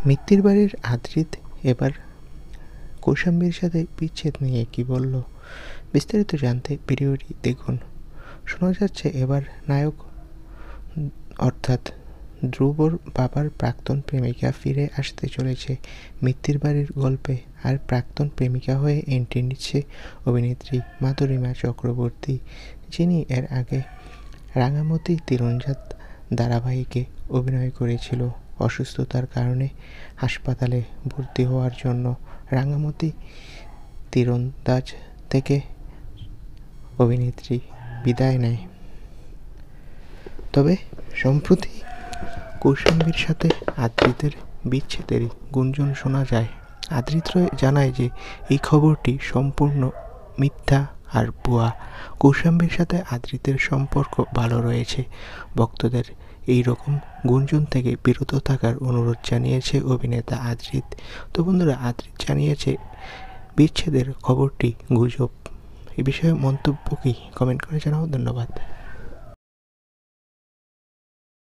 মিত্তির বাড়ির আদ্রিত এবার কৌশাম্বীর সাথে বিচ্ছেদ নিয়ে কি বলল, বিস্তারিত জানতে ভিডিওটি দেখুন। শোনা যাচ্ছে এবার নায়ক অর্থাৎ ধ্রুবর বাবার প্রাক্তন প্রেমিকা ফিরে আসতে চলেছে মিত্তির বাড়ির গল্পে। আর প্রাক্তন প্রেমিকা হয়ে এন্ট্রি নিচ্ছে অভিনেত্রী মাধুরিমা চক্রবর্তী, যিনি এর আগে রাঙামতি তীরন্দাজ ধারাবাহিকে অভিনয় করেছিল। অসুস্থতার কারণে হাসপাতালে ভর্তি হওয়ার জন্য রাঙামতি তীরন্দাজ থেকে অভিনেত্রী বিদায় নেয়। তবে সম্প্রতি কৌশাম্বীর সাথে আদ্রিতের বিচ্ছেদের গুঞ্জন শোনা যায়। আদ্রিত রয় জানায় যে এই খবরটি সম্পূর্ণ মিথ্যা আর ভুয়া। কৌশাম্বীর সাথে আদ্রিতের সম্পর্ক ভালো রয়েছে। ভক্তদের এই রকম গুঞ্জন থেকে বিরত থাকার অনুরোধ জানিয়েছে অভিনেতা আদ্রিত। তো বন্ধুরা, আদ্রিত জানিয়েছে বিচ্ছেদের খবরটি গুজব। এ বিষয়ে মন্তব্য কি কমেন্ট করে জানাও। ধন্যবাদ।